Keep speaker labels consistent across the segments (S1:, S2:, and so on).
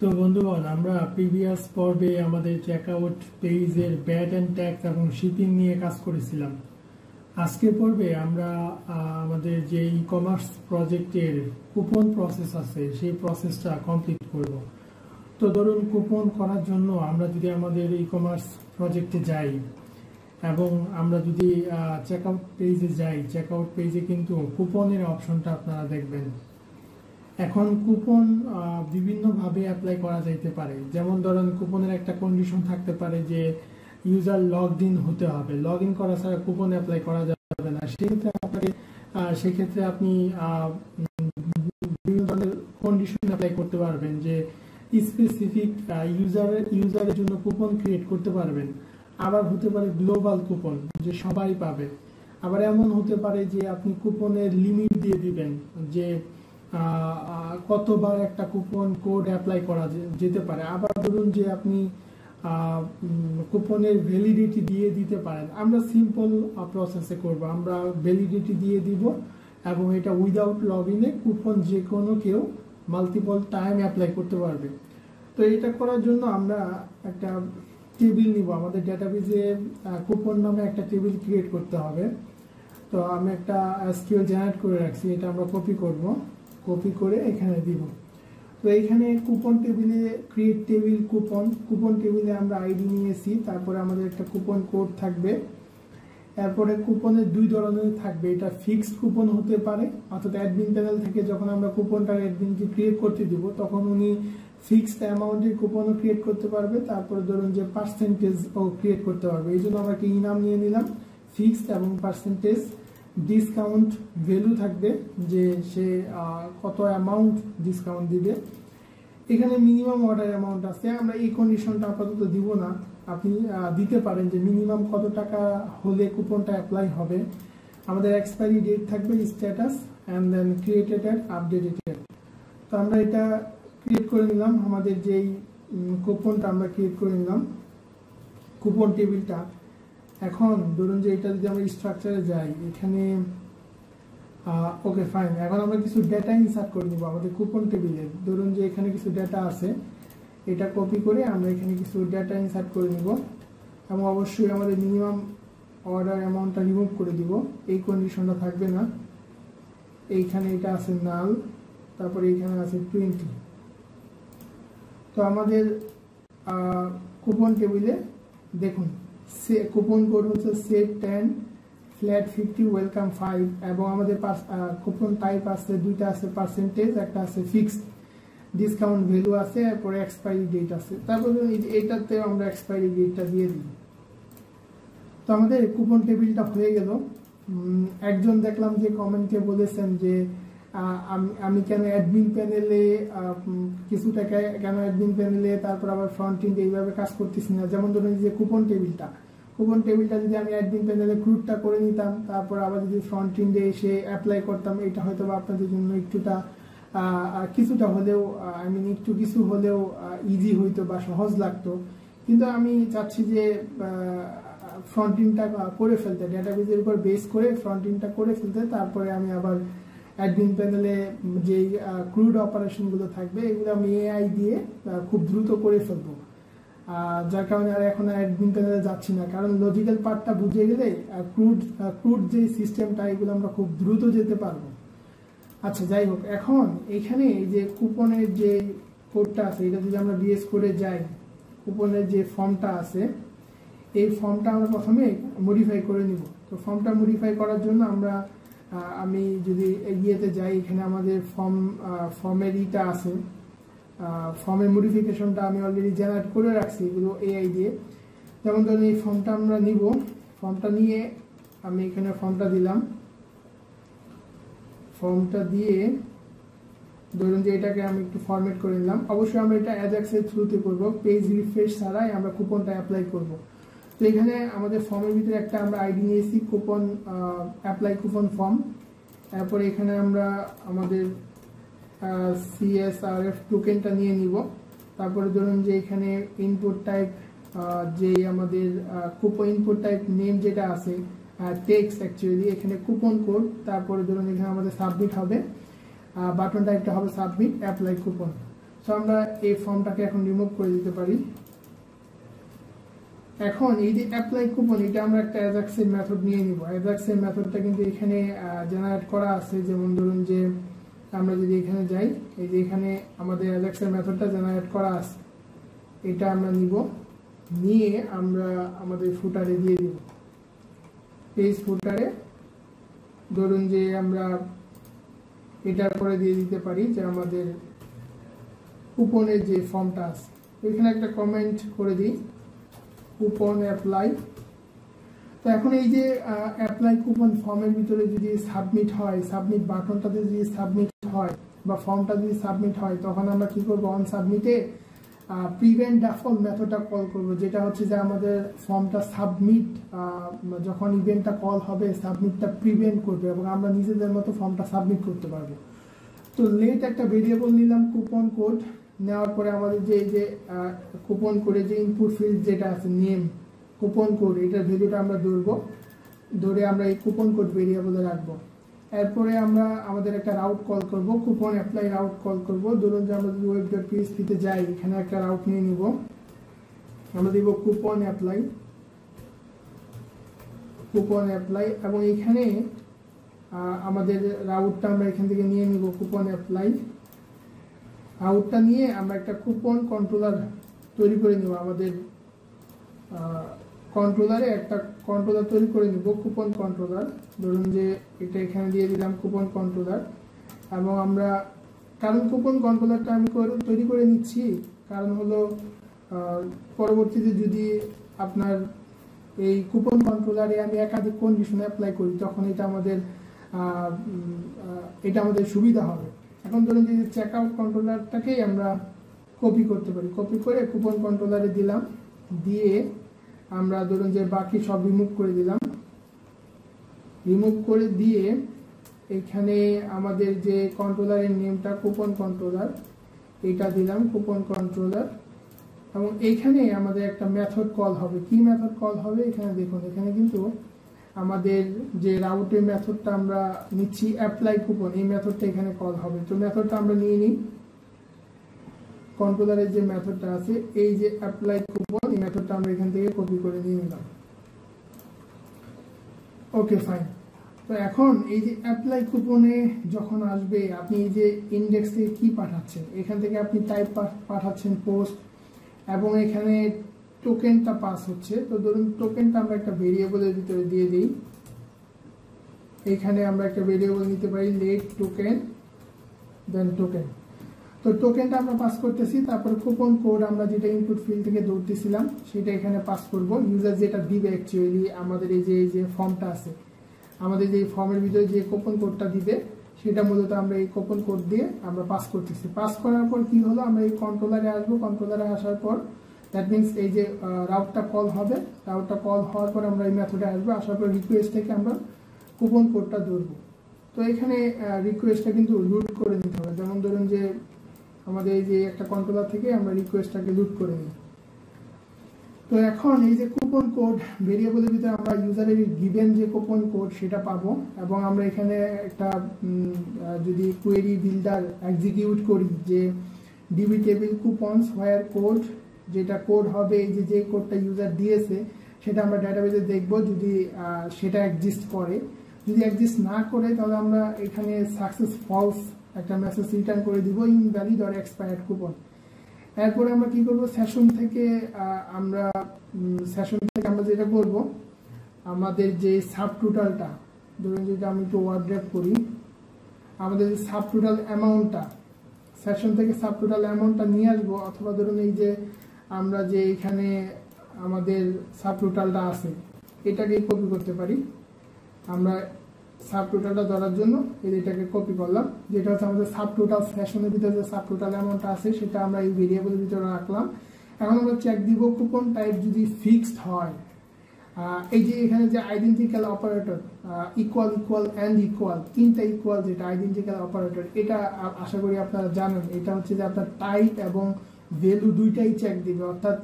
S1: তো বন্ধুগণ, আমরা প্রিভিয়াস পর্বে আমাদের চেকআউট পেজের ব্যাট এন্ড ট্যাক্স এবং শিপিং নিয়ে কাজ করেছিলাম। আজকের পর্বে আমরা আমাদের যে ই কমার্স প্রজেক্টের কুপন প্রসেস আছে সেই প্রসেসটা কমপ্লিট করব। তো ধরুন, কুপন করার জন্য আমরা যদি আমাদের ই কমার্স প্রজেক্টে যাই এবং আমরা যদি চেকআউট পেজে যাই, চেকআউট পেজে কিন্তু কুপনের অপশনটা আপনারা দেখবেন। এখন কুপন বিভিন্নভাবে অ্যাপ্লাই করা যাইতে পারে। যেমন ধরেন, কুপনের একটা কন্ডিশন থাকতে পারে যে ইউজার লগড ইন হতে হবে, লগ ইন করা ছাড়া কুপন অ্যাপ্লাই করা যাবে না। সেক্ষেত্রে আপনি বিভিন্ন ধরনের কন্ডিশন অ্যাপ্লাই করতে পারবেন, যে স্পেসিফিক ইউজারের জন্য কুপন ক্রিয়েট করতে পারবেন। আবার হতে পারে গ্লোবাল কুপন, যে সবাই পাবে। আবার এমন হতে পারে যে আপনি কুপনের লিমিট দিয়ে দিবেন, যে কতবার একটা কুপন কোড অ্যাপ্লাই করা যেতে পারে। আবার ধরুন যে আপনি কুপনের ভ্যালিডিটি দিয়ে দিতে পারেন। আমরা সিম্পল প্রসেসে করব, আমরা ভ্যালিডিটি দিয়ে দিব এবং এটা উইদাউট লগ ইনে কুপন যে কোনো কেউ মাল্টিপল টাইম অ্যাপ্লাই করতে পারবে। তো এটা করার জন্য আমরা একটা টেবিল নিব। আমাদের ডেটাবেজে কুপন নামে একটা টেবিল ক্রিয়েট করতে হবে। তো আমি একটা এসকিউএল জেনারেট করে রাখছি, এটা আমরা কপি করব, কপি করে এখানে দিব। তো এইখানে কুপন টেবিলে ক্রিয়েট টেবিল কুপন টেবিলে আমরা আইডি নিয়েছি, তারপরে আমাদের একটা কুপন কোড থাকবে। এরপরে কুপনের দুই ধরনের থাকবে, এটা ফিক্সড কুপন হতে পারে, অর্থাৎ অ্যাডমিন প্যানেল থেকে যখন আমরা কুপনটা অ্যাডমিনকে ক্রিয়েট করতে দিব তখন উনি ফিক্সড অ্যামাউন্টের কুপনও ক্রিয়েট করতে পারবে। তারপরে ধরুন যে পার্সেন্টেজও ক্রিয়েট করতে পারবে। এই জন্য আমরা একটা ইনাম নিয়ে নিলাম, ফিক্সড এবং পার্সেন্টেজ। ডিসকাউন্ট ভ্যালু থাকবে, যে সে কত অ্যামাউন্ট ডিসকাউন্ট দিবে। এখানে মিনিমাম অর্ডার অ্যামাউন্ট আছে, আমরা এই কন্ডিশনটা আপাতত দিব না। আপনি দিতে পারেন যে মিনিমাম কত টাকা হলে কুপনটা অ্যাপ্লাই হবে। আমাদের এক্সপায়ারি ডেট থাকবে, status and then created and updated. তো আমরা এটা ক্রিয়েট করে নিলাম, আমাদের যেই কুপনটা আমরা ক্রিয়েট করে নিলাম কুপন টেবিলটা। এখন ধরুন যে এটা যদি আমরা স্ট্রাকচারে যাই, এখানে ওকে ফাইন। এখন আমরা কিছু ডেটা ইনসার্ট করে নিব আমাদের কুপন টেবিলে। ধরুন যে এখানে কিছু ডেটা আছে, এটা কপি করে আমরা এখানে কিছু ডেটা ইনসার্ট করে নিব এবং অবশ্যই আমাদের মিনিমাম অর্ডার অ্যামাউন্টটা রিমুভ করে দিব। এই কন্ডিশনটা থাকবে না। এইখানে এটা আছে নাল, তারপরে এইখানে আছে 20। তো আমাদের কুপন টেবিলে দেখুন কুপন কোড হচ্ছে সেট 10, ফ্ল্যাট 50, ওয়েলকাম 5 এবং আমাদের কুপন টাইপ আছে দুইটা আছে, পার্সেন্টেজ, একটা আছে ফিক্সড, ডিসকাউন্ট ভ্যালু আছে, এরপরে এক্সপায়ারি ডেট আছে। তারপরে এটাতে আমরা এক্সপায়ারি ডেটটা দিয়ে দিই। তো আমাদের কুপন টেবিলটা হয়ে গেল। একজন দেখলাম যে কমেন্টে বলেছেন যে আমি কেন অ্যাডমিন প্যানেলে কিছু টাকা কেন অ্যাডমিন প্যানেলে তারপর আবার ফ্রন্ট এন্ডে এইভাবে কাজ করতেছি না। যেমন ধরুন যে কুপন টেবিলটা যদি আমি অ্যাডমিন প্যানেলে ক্রুডটা করে নিতাম, তারপর আবার যদি ফ্রন্ট এন্ডে এসে অ্যাপ্লাই করতাম, এটা হয়তো আপনাদের জন্য কিছুটা হলেও কিছু হলেও ইজি হইতো বা সহজ লাগতো। কিন্তু আমি চাচ্ছি যে ফ্রন্ট এন্ডটা করে ফেলতে, ডেটাবেজের উপর বেস করে ফ্রন্ট এন্ডটা করে ফেলতে, তারপরে আমি আবার অ্যাডমিন প্যানেলে যেই ক্রুড অপারেশনগুলো থাকবে এগুলো আমি এআই দিয়ে খুব দ্রুত করে ফেলবো। যার কারণে আর এখন অ্যাডমিন প্যানেলে যাচ্ছি না, কারণ লজিক্যাল পার্টটা বুঝে গেলে ক্রুড যে সিস্টেমটা এগুলো আমরা খুব দ্রুত যেতে পারবো। আচ্ছা, যাই হোক, এখন এখানে এই যে কুপনের যে কোডটা আছে, এটা যদি আমরা ডিএস কোডে যাই, কুপনের যে ফর্মটা আছে এই ফর্মটা আমরা প্রথমে মডিফাই করে নিব। তো ফর্মটা মডিফাই করার জন্য আমি যদি এগিয়েতে যাই, এখানে আমাদের ফর্মের ইটা আছে, ফর্মের মডিফিকেশনটা আমি অলরেডি জেনারেট করে রাখছি এগুলো এআই দিয়ে। যেমন ধরুন এই ফর্মটা আমরা নিব, ফর্মটা নিয়ে আমি এখানে ফর্মটা দিলাম, ফর্মটা দিয়ে ধরুন যে এটাকে আমি একটু ফরম্যাট করে নিলাম। অবশ্যই আমরা এটা অ্যাজাক্সের থ্রুতে করব, পেজ রিফ্রেশ ছাড়াই আমরা কুপনটা অ্যাপ্লাই করব। তো এখানে আমাদের ফর্মের ভিতরে একটা আমরা আইডি নিয়েছি, কুপন অ্যাপ্লাই কুপন ফর্ম। তারপরে এখানে আমরা আমাদের CSRF টোকেনটা নিয়ে নিব। তারপরে ধরুন যে এখানে ইনপুট টাইপ, যে আমাদের কুপন ইনপুট টাইপ নেম যেটা আছে টেক্সট, অ্যাকচুয়ালি এখানে কুপন কোড। তারপরে ধরুন এখানে আমাদের সাবমিট হবে, বাটন টাইপটা হবে সাবমিট, অ্যাপ্লাই কুপন। সো আমরা এই ফর্মটাকে এখন রিমুভ করে দিতে পারি। এখন এই যে অ্যাপ্লাই কুপন, এটা আমরা একটা অ্যাজাক্সের মেথড নিয়ে নিব। অ্যাজাক্সের মেথডটা কিন্তু এখানে জেনারেট করা আছে। যেমন ধরুন যে আমরা যদি এখানে যাই, এই যে এখানে আমাদের অ্যাজাক্সের মেথডটা জেনারেট করা আছে, এটা আমরা নিব, নিয়ে আমরা আমাদের ফুটারে দিয়ে দিব। পেজ ফুটারে ধরুন যে আমরা এটার পরে দিয়ে দিতে পারি যে আমাদের কুপনের যে ফর্মটা আছে, এখানে একটা কমেন্ট করে দিই, কুপন অ্যাপ্লাই। তো এখন এই যে অ্যাপ্লাই কুপন ফর্মের ভিতরে যদি সাবমিট হয়, সাবমিট বাটনটাতে যদি সাবমিট হয় বা ফর্মটা যদি সাবমিট হয়, তখন আমরা কি করব, অন সাবমিটে প্রিভেন্ট ডিফল্ট মেথডটা কল করব, যেটা হচ্ছে যে আমাদের ফর্মটা সাবমিট যখন ইভেন্টটা কল হবে সাবমিটটা প্রিভেন্ট করবে এবং আমরা নিজেদের মতো ফর্মটা সাবমিট করতে পারবো। তো লেট একটা ভেরিয়েবল নিলাম কুপন কোড, নেওয়ার পরে আমাদের যে এই যে কুপন কোডে যে ইনপুট ফিল্ড যেটা আছে নেম কুপন কোড, এটার ভ্যালুটা আমরা ধরে আমরা এই কুপন কোড ভেরিয়েবলে রাখবো। এরপরে আমরা আমাদের একটা রাউট কল করব, কুপন অ্যাপ্লাই রাউট কল করব। ধরুন যে আমরা যদি web.php তে যাই, এখানে একটা রাউট নিয়ে নিব, আমরা দিব কুপন অ্যাপ্লাই এবং এখানে আমাদের রাউটটা আমরা এখান থেকে নিয়ে নিব, কুপন অ্যাপ্লাই রাউটটা নিয়ে আমরা একটা কুপন কন্ট্রোলার তৈরি করে নিব। আমাদের কন্ট্রোলারে একটা কন্ট্রোলার তৈরি করে নিব, কুপন কন্ট্রোলার। ধরুন যে এটা এখানে দিয়ে দিলাম কুপন কন্ট্রোলার। এবং আমরা কারণ কুপন কন্ট্রোলারটা আমি তৈরি করে নিচ্ছি, কারণ হলো পরবর্তীতে যদি আপনার এই কুপন কন্ট্রোলারে আমি একাধিক কন্ডিশন অ্যাপ্লাই করি, তখন এটা আমাদের সুবিধা হবে। এখন ধরুন যে চেক আউট কন্ট্রোলারটাকেই আমরা কপি করতে পারি, কপি করে কুপন কন্ট্রোলারে দিলাম, দিয়ে আমরা ধরুন যে বাকি সব রিমুভ করে দিলাম, রিমুভ করে দিয়ে এখানে আমাদের যে কন্ট্রোলারের নেমটা কুপন কন্ট্রোলার, এটা দিলাম কুপন কন্ট্রোলার। এবং এইখানে আমাদের একটা মেথড কল হবে। কি মেথড কল হবে এখানে দেখুন, এখানে কিন্তু আমাদের যে রাউটের মেথডটা আমরা নিচ্ছি অ্যাপ্লাই কুপন, এই মেথডটা এখানে কল হবে। তো মেথডটা আমরা নিয়ে নিই, কন্ট্রোলারের যে মেথডটা আছে এই যে অ্যাপ্লাই কুপন, এই মেথডটা আমরা এখান থেকে কপি করে নিয়ে নিলাম। Okay fine. তো এখন এই যে অ্যাপ্লাই কুপনে যখন আসবে, আপনি এই যে ইন্ডেক্স থেকে কি পাঠাচ্ছেন, এখান থেকে আপনি টাইপ পাঠাচ্ছেন পোস্ট, এবং এখানে টোকেনটা পাস হচ্ছে। তো ধরুন টোকেনটা আমরা একটা ভেরিয়েবলের ভিতরে দিয়ে দিই। এখানে আমরা একটা ভেরিয়েবল নিতে পারি লেট টোকেন, দেন টোকেন। তো টোকেনটা আমরা পাস করতেছি, তারপর কুপন কোড আমরা যেটা ইনপুট ফিল্ড থেকে ধরতেছিলাম সেটা এখানে পাস করব। ইউজার যেটা দিবে অ্যাকচুয়ালি আমাদের এই যে ফর্মটা আছে, আমাদের যে ফর্মের ভিতরে যে কুপন কোডটা দিবে সেটা মূলত আমরা এই কুপন কোড দিয়ে আমরা পাস করতেছি। পাস করার পর কি হলো, আমরা এই কন্ট্রোলারে আসবো, কন্ট্রোলারে আসার পর দ্যাট মিনস এই যে রাউটটা কল হবে, রাউটটা কল হওয়ার পর আমরা এই মেথডে আসবো, আসার পর রিকোয়েস্ট থেকে আমরা কুপন কোডটা ধরবো। তো এখানে রিকোয়েস্টটা কিন্তু লুট করে নিতে হবে। যেমন ধরুন যে আমাদের এই যে একটা কন্ট্রোলার থেকে আমরা রিকোয়েস্টটাকে লুট করে নিই। তো এখন এই যে কুপন কোড ভেরিয়েবলের ভিতরে আমরা ইউজারের গিভেন যে কুপন কোড সেটা পাবো, এবং আমরা এখানে একটা যদি কোয়েরি বিল্ডার এক্সিকিউট করি যে ডিবি টেবিল কুপনস হোয়ার কোড, যেটা কোড হবে এই যে কোডটা ইউজার দিয়েছে সেটা আমরা ডাটাবেসে দেখব যদি সেটা এক্সিস্ট করে। যদি এক্সিস্ট না করে তাহলে আমরা এখানে সাকসেস ফলস একটা মেসেজ রিটার্ন করে দিব, ইনভ্যালিড অর এক্সপায়ার্ড কুপন। এরপরে আমরা কি করব, সেশন থেকে আমরা যেটা করব, আমাদের যে সাব টোটালটা, ধরুন যেটা আমি একটু ওয়ার্ড ড্রাফট করি, আমাদের যে সাব টোটাল অ্যামাউন্টটা, সেশন থেকে সাব টোটাল অ্যামাউন্টটা নিয়ে আসবো, অথবা ধরুন এই যে আমরা যে এখানে আমাদের সাব টোটালটা আছে এটাকে কপি করতে পারি। আমরা সাব টোটালটা ধরার জন্য এটাকে কপি করলাম, যেটা হচ্ছে আমাদের সাব টোটাল সেশনের ভিতরে যে সাব টোটাল অ্যামাউন্টটা আছে সেটা আমরা এই ভেরিয়েবলের ভিতরে রাখলাম। এখন আমরা চেক দিব কুপন টাইপ যদি ফিক্সড হয়, এই যে এখানে যে identical operator equal equal and equal, তিনটা ইকুয়াল যেটা আইডেন্টিক্যাল অপারেটর, এটা আশা করি আপনারা জানেন। এটা হচ্ছে যে আপনার টাইপ এবং ভ্যালু দুইটাই চেক দিবে। অর্থাৎ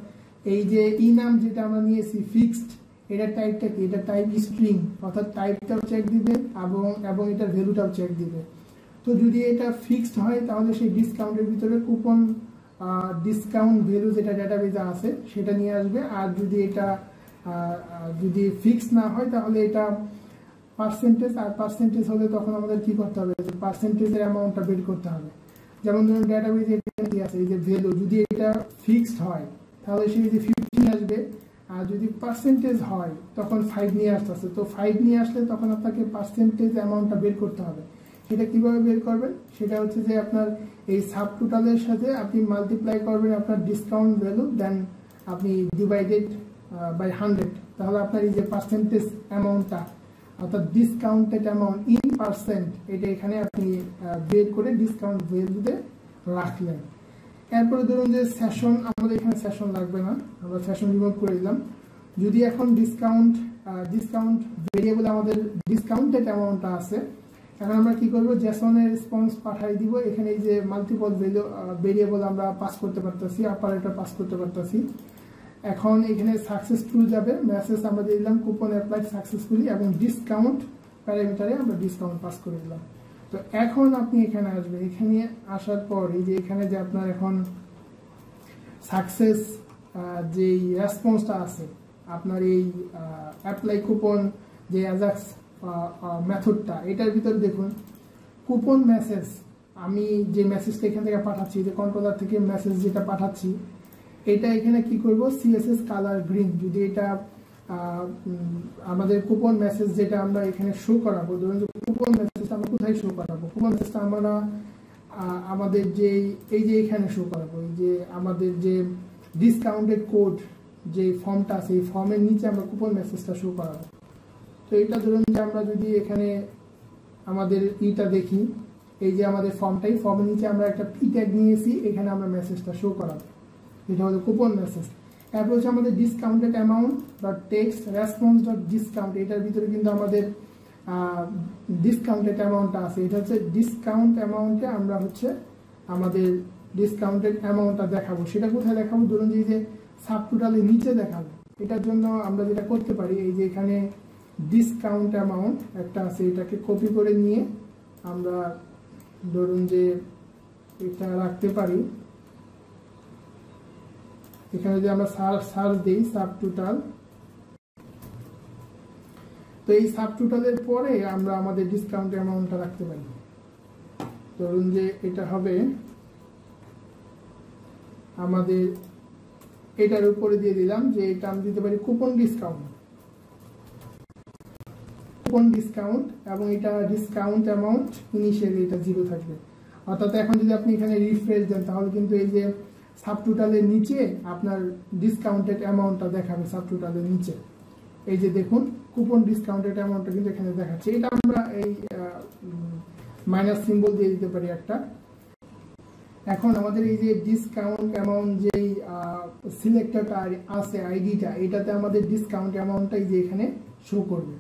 S1: এই যে নাম যেটা আমরা নিয়েছি ফিক্সড, এটা টাইপটা কি, এটা টাইপ স্ট্রিং, অর্থাৎ টাইপটাও চেক দিবে এবং এটার ভ্যালুটাও চেক দিবে। তো যদি এটা ফিক্সড হয় তাহলে সেই ডিসকাউন্টের ভিতরে কুপন ডিসকাউন্ট ভ্যালু যেটা ডেটাবেজে আছে সেটা নিয়ে আসবে। আর যদি এটা যদি ফিক্স না হয় তাহলে এটা পার্সেন্টেজ, আর পার্সেন্টেজ হলে তখন আমাদের কি করতে হবে, পার্সেন্টেজের অ্যামাউন্টটা বের করতে হবে। যেমন ধরুন ডেটাবেজে কি আছে, এই যে ভ্যালু যদি এটা ফিক্সড হয় তাহলে সে যে 15 আসবে, আর যদি পার্সেন্টেজ হয় তখন 5 নিয়ে আসতেছে। তো 5 নিয়ে আসলে তখন আপনাকে পার্সেন্টেজ অ্যামাউন্টটা বের করতে হবে। সেটা কিভাবে বের করবেন, সেটা হচ্ছে যে আপনার এই সাব টোটালের সাথে আপনি মাল্টিপ্লাই করবেন আপনার ডিসকাউন্ট ভ্যালু, দেন আপনি ডিভাইডেড বাই 100, তাহলে আপনার এই যে পার্সেন্টেজ অ্যামাউন্টটা অর্থাৎ ডিসকাউন্টেড অ্যামাউন্ট ইন পার্সেন্ট এটা এখানে আপনি বের করে ডিসকাউন্ট ভ্যালুতে রাখলেন। এরপরে ধরুন যে সেশন, আমাদের এখানে সেশন লাগবে না, আমরা সেশন রিমুভ করে দিলাম। যদি এখন ডিসকাউন্ট ভেরিয়েবল আমাদের ডিসকাউন্টেড অ্যামাউন্টটা আছে, এখন আমরা কি করব, জেসনের রেসপন্স পাঠাই দিব। এখানে এই যে মাল্টিপল ভেরিয়েবল আমরা পাস করতে পারতেছি, অপারেটর পাস করতে পারতেছি। এখন এখানে সাকসেসফুল যাবে মেসেজ আমরা দিয়ে দিলাম কুপন অ্যাপ্লাইড সাকসেসফুলি, এবং ডিসকাউন্ট প্যারামিটারে আমরা ডিসকাউন্ট পাস করে দিলাম। তো এখন আপনি এখানে আসবেন, এখানে আসার পর এই যে এখানে যে আপনার এখন সাকসেস যেই রেসপন্সটা আছে আপনার এই অ্যাপ্লাই কুপন যে অ্যাজাক্স মেথডটা, এটার ভিতরে দেখুন কুপন মেসেজ, আমি যে মেসেজটা এখান থেকে পাঠাচ্ছি, যে কন্ট্রোলার থেকে মেসেজ যেটা পাঠাচ্ছি, এটা এখানে কি করব, সিএসএস কালার গ্রিন। যদি এটা আমাদের কুপন মেসেজ যেটা আমরা এখানে শো করাবো, ধরুন যে কুপন মেসেজটা আমরা কোথায় শো করাবো, কুপন মেসেজটা আমরা আমাদের যে এই যে এখানে শো করাবো, এই যে আমাদের যে ডিসকাউন্টেড কোড যে ফর্মটা আছে এই ফর্মের নিচে আমরা কুপন মেসেজটা শো করাবো। তো এটা ধরুন যে আমরা যদি এখানে আমাদের ইটা দেখি, এই যে আমাদের ফর্মটাই, ফর্মের নিচে আমরা একটা পি ট্যাগ নিয়েছি, এখানে আমরা মেসেজটা শো করাবো, এটা হলো কুপন মেসেজ। এরপর হচ্ছে আমাদের discounted amount dot text response dot discount, এটার ভিতরে কিন্তু আমাদের ডিসকাউন্টেড অ্যামাউন্টটা আছে। এটা হচ্ছে ডিসকাউন্ট অ্যামাউন্টে আমরা হচ্ছে আমাদের ডিসকাউন্টেড অ্যামাউন্টটা দেখাবো। সেটা কোথায় দেখাবো, ধরুন যে এই যে সাব টোটালের নিচে দেখাবো। এটার জন্য আমরা যেটা করতে পারি, এই যে এখানে ডিসকাউন্ট অ্যামাউন্ট একটা আছে, এটাকে কপি করে নিয়ে আমরা ধরুন যে এটা রাখতে পারি। এখানে যদি আমরা সার্চ দিই সাব টোটাল, তো এই সাব টোটালের পরে আমরা আমাদের ডিসকাউন্ট অ্যামাউন্টটা রাখতে পারি। ধরুন যে এটা হবে আমাদের, এটার উপরে দিয়ে দিলাম যে এটা আমি দিতে পারি কুপন ডিসকাউন্ট, এবং এটা ডিসকাউন্ট অ্যামাউন্ট ইনিশিয়ালি এটা 0 থাকবে। অর্থাৎ এখন যদি আপনি এখানে রিফ্রেশ দেন তাহলে কিন্তু এই যে সাব টোটালের নিচে আপনার ডিসকাউন্টেড অ্যামাউন্টটা দেখাবে। সাব টোটালের নিচে এই যে দেখুন কুপন ডিসকাউন্টেড অ্যামাউন্টটা কিন্তু এখানে দেখাচ্ছে। এটা আমরা এই মাইনাস সিম্বল দিয়ে দিতে পারি একটা। এখন আমাদের এই যে ডিসকাউন্ট অ্যামাউন্ট যেই সিলেক্টরটা আছে আইডিটা, এটাতে আমাদের ডিসকাউন্ট অ্যামাউন্টটাই যে এখানে শো করবে।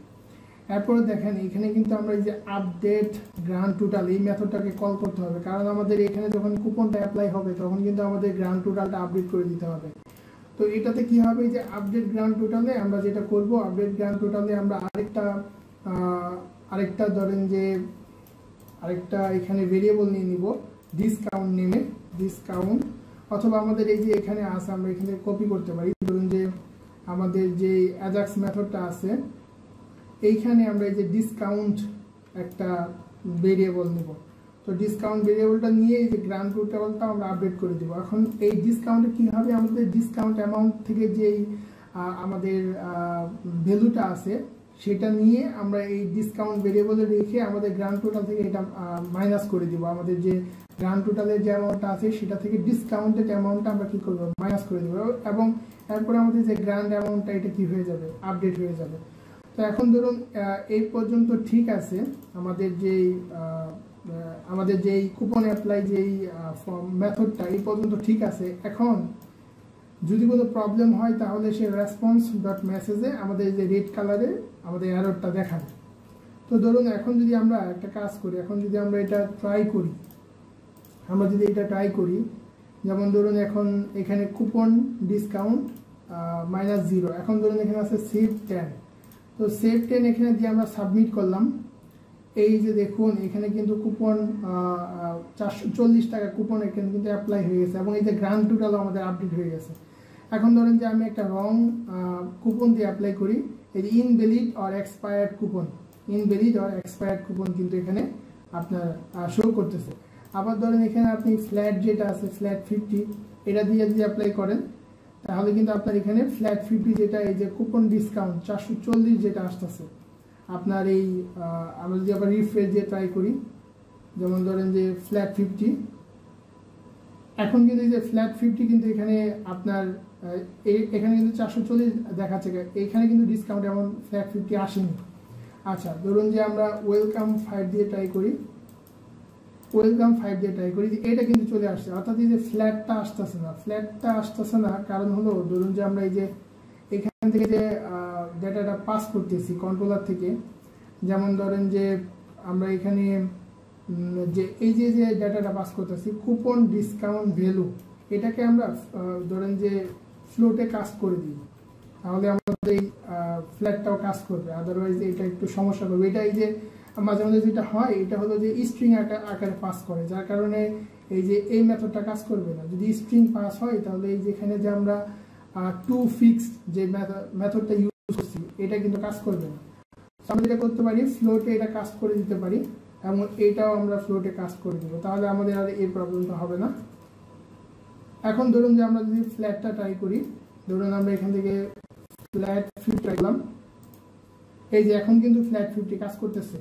S1: এরপরে দেখেন এখানে কিন্তু আমরা এই যে আপডেট গ্র্যান্ড টোটাল এই মেথডটাকে কল করতে হবে, কারণ আমাদের এখানে যখন কুপনটা অ্যাপ্লাই হবে তখন কিন্তু আমাদের গ্র্যান্ড টোটালটা আপডেট করে দিতে হবে। তো এটাতে কি হবে, যে আপডেট গ্র্যান্ড টোটালে আমরা যেটা করব, আপডেট গ্র্যান্ড টোটালে আমরা আরেকটা ধরেন যে আরেকটা এখানে ভেরিয়েবল নিয়ে নিব ডিসকাউন্ট নেমে, ডিসকাউন্ট, অথবা আমাদের এই যে এখানে আছে আমরা এখানে কপি করতে পারি। ধরুন যে আমাদের যে অ্যাজাক্স মেথডটা আছে এইখানে আমরা এই যে ডিসকাউন্ট একটা ভেরিয়েবল নিব। তো ডিসকাউন্ট ভেরিয়েবলটা নিয়ে এই যে গ্র্যান্ড টোটালটা আমরা আপডেট করে দেব। এখন এই ডিসকাউন্টে কি হবে, আমাদের ডিসকাউন্ট অ্যামাউন্ট থেকে যেই আমাদের ভ্যালুটা আছে সেটা নিয়ে আমরা এই ডিসকাউন্ট ভেরিয়েবলে রেখে আমাদের গ্র্যান্ড টোটাল থেকে এটা মাইনাস করে দিব। আমাদের যে গ্র্যান্ড টোটালের যে অ্যামাউন্টটা আছে সেটা থেকে ডিসকাউন্টেড অ্যামাউন্টটা আমরা কি করব, মাইনাস করে দেব, এবং এরপরে আমাদের যে গ্র্যান্ড অ্যামাউন্টটা এটা কি হয়ে যাবে, আপডেট হয়ে যাবে। তো এখন ধরুন এই পর্যন্ত ঠিক আছে, আমাদের যেই কুপন অ্যাপ্লাই যেই মেথডটা এই পর্যন্ত ঠিক আছে। এখন যদি কোনো প্রবলেম হয় তাহলে সে রেসপন্স ডট মেসেজে আমাদের যে রেড কালারে আমাদের এররটা দেখাবে। তো ধরুন এখন যদি আমরা একটা কাজ করি, এখন যদি আমরা এটা ট্রাই করি, যেমন ধরুন এখন এখানে কুপন ডিসকাউন্ট -0, এখন ধরুন এখানে আছে সেভ 10, তো সেভ 10 এখানে দিয়ে আমরা সাবমিট করলাম। এই যে দেখুন এখানে কিন্তু কুপন 440 টাকা কুপন এখানে কিন্তু অ্যাপ্লাই হয়ে গেছে এবং এই যে গ্র্যান্ড টোটালও আমাদের আপডেট হয়ে গেছে। এখন ধরেন যে আমি একটা রং কুপন দিয়ে অ্যাপ্লাই করি, এই যে invalid or expired coupon, invalid or expired coupon কিন্তু এখানে আপনার শো করতেছে। আবার ধরেন এখানে আপনি ফ্ল্যাট যেটা আছে ফ্ল্যাট 50 এটা দিয়ে যদি অ্যাপ্লাই করেন তাহলে কিন্তু আপনার এখানে ফ্ল্যাট 50 যেটা এই যে কুপন ডিসকাউন্ট 440 যেটা আসতেছে আপনার এই আমরা যদি আবার রিফ্রেশ দিয়ে ট্রাই করি, যেমন ধরেন যে ফ্ল্যাট 50 এখন কিন্তু এই যে ফ্ল্যাট 50 কিন্তু এখানে আপনার এখানে কিন্তু 440 দেখাচ্ছে, এখানে কিন্তু ডিসকাউন্ট এমন ফ্ল্যাট 50 আসেনি। আচ্ছা ধরুন যে আমরা ওয়েলকাম 5 দিয়ে ট্রাই করি, ওয়েলকাম 5 দিয়ে ট্রাই করি, এটা কিন্তু চলে আসছে, অর্থাৎ এই যে ফ্ল্যাটটা আসতেছে না কারণ হলো ধরুন যে আমরা এই যে এখান থেকে যে ডেটাটা পাস করতেছি কন্ট্রোলার থেকে, যেমন ধরেন যে আমরা এখানে যে এই যে ডেটাটা পাস করতেছি কুপন ডিসকাউন্ট ভ্যালু, এটাকে আমরা ধরেন যে ফ্লোটে কাজ করে দিই তাহলে আমাদের এই ফ্ল্যাটটাও কাজ করবে, আদারওয়াইজ এটা একটু সমস্যা করবে। এটা এই যে মাঝে মাঝে যেটা হয় এটা হলো যে স্ট্রিং আকারে পাস করে, যার কারণে এই যে এই মেথডটা কাজ করবে না। যদি স্ট্রিং পাস হয় তাহলে এই যেখানে যে আমরা টু ফিক্সড যে মেথডটা ইউজ করছি এটা কিন্তু কাজ করবে না। আমরা যেটা করতে পারি ফ্লোটে এটা কাজ করে দিতে পারি এবং এটাও আমরা ফ্লোটে কাজ করে দেবো, তাহলে আমাদের আর এই প্রবলেমটা হবে না। এখন ধরুন যে আমরা যদি ফ্ল্যাটটা ট্রাই করি, ধরুন আমরা এখান থেকে ফ্ল্যাট 50 ট্রাই করলাম, এই যে এখন কিন্তু ফ্ল্যাট 50 কাজ করতেছে।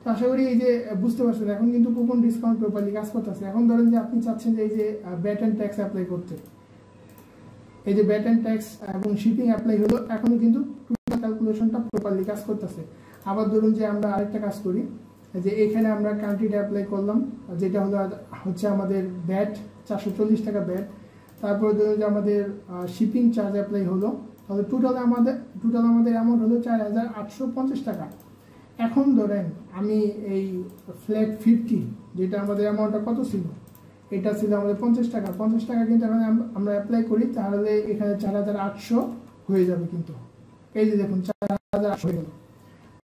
S1: তো আশা করি এই যে বুঝতে পারছেন এখন কিন্তু কুপন ডিসকাউন্ট প্রপারলি কাজ করতেছে। এখন ধরেন যে আপনি চাচ্ছেন যে এই যে ভ্যাট এন্ড ট্যাক্স অ্যাপ্লাই করতে, এই যে ভ্যাট এন্ড ট্যাক্স এবং শিপিং অ্যাপ্লাই হলো, এখনো কিন্তু টোটাল ক্যালকুলেশনটা প্রপারলি কাজ করতেছে। আবার ধরুন যে আমরা আরেকটা কাজ করি, যে এখানে আমরা কান্ট্রিটা অ্যাপ্লাই করলাম যেটা হচ্ছে আমাদের ভ্যাট 440 টাকা ভ্যাট, তারপরে ধরুন যে আমাদের শিপিং চার্জ অ্যাপ্লাই হলো, তাহলে টোটাল আমাদের অ্যামাউন্ট হলো 4850 টাকা। এখন ধরেন আমি এই ফ্ল্যাট 50 যেটা আমাদের অ্যামাউন্টটা কত ছিল, এটা ছিল আমাদের 50 টাকা, 50 টাকা কিন্তু এখন আমরা অ্যাপ্লাই করি তাহলে এখানে 4800 হয়ে যাবে, কিন্তু এই যে দেখুন 4800 হয়ে গেল।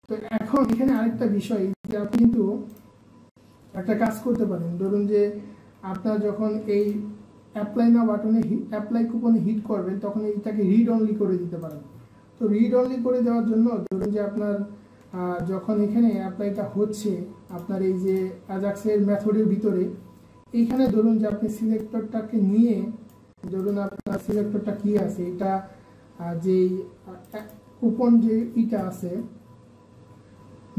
S1: তো এখন এখানে আরেকটা বিষয় যে আপনি কিন্তু একটা কাজ করতে পারেন, ধরুন যে আপনার যখন এই অ্যাপ্লাই না বাটনে অ্যাপ্লাই কুপনে হিট করবেন তখন এইটাকে রিড অনলি করে দিতে পারেন। তো রিড অনলি করে দেওয়ার জন্য ধরুন যে আপনার যখন এখানে অ্যাপ্লাইটা হচ্ছে আপনার এই যে অ্যাজাক্সের মেথডের ভিতরে, এইখানে ধরুন যে আপনি সিলেক্টরটাকে নিয়ে, ধরুন আপনার সিলেক্টরটা কি আছে, এটা যে কুপন যে ইটা আছে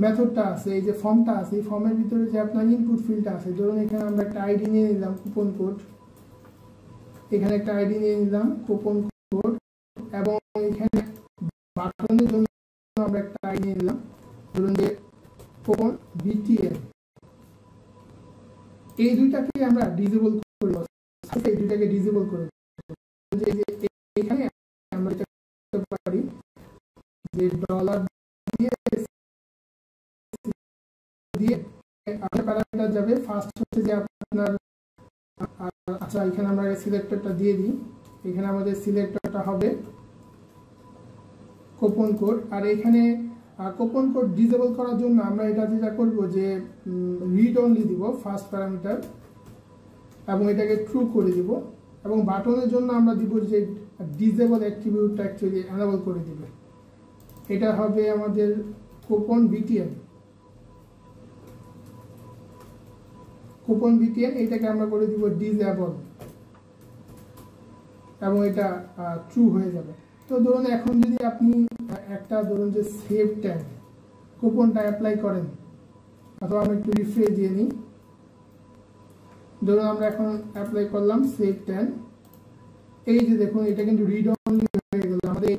S1: মেথডটা আছে, এই যে ফর্মটা আছে, এই ফর্মের ভিতরে যে আপনার ইনপুট ফিল্ডটা আছে, ধরুন এখানে আমরা একটা আইডি নিয়ে নিলাম কুপন কোড, এখানে একটা আইডি নিয়ে নিলাম কুপন কোড, এবং এখানে বাটনের জন্য আমরা একটা আইডি নিয়ে নিলাম, ধরুন যে কুপন বিটিএল, এই দুইটাকে আমরা ডিসেবল করে দেব, এই দুইটাকে ডিসেবল করে দেব। এখানে আমরা এটা করতে পারি যে ডলার দিয়ে আপনার প্যারামিটার যাবে, ফার্স্ট হচ্ছে যে আপনার আচ্ছা এখানে আমরা সিলেক্টরটা দিয়ে দিই, এখানে আমাদের সিলেক্টরটা হবে কুপন কোড, আর এখানে কুপন কোড ডিসেবল করার জন্য আমরা এটা যেটা করব যে রিড অনলি দিব ফার্স্ট প্যারামিটার এবং এটাকে ট্রু করে দিব, এবং বাটনের জন্য আমরা দিব যে ডিসেবল অ্যাট্রিবিউটটা অ্যাকচুয়ালি এনেবল করে দিবে, এটা হবে আমাদের কুপন বিটিএল, কুপন বিটিএল এটাকে আমরা করে দিব ডিসেবল এবং এটা ট্রু হয়ে যাবে। তো ধরুন এখন যদি আপনি একটা ধরুন যে সেভ ট্যাগ কুপনটা অ্যাপ্লাই করেন, অথবা আমি একটু রিফ্রেশ দিয়ে নিই, ধরুন আমরা এখন অ্যাপ্লাই করলাম সেভ ট্যাগ, এই যে দেখুন এটা কিন্তু রিড অনলি হয়ে গেল, আমাদের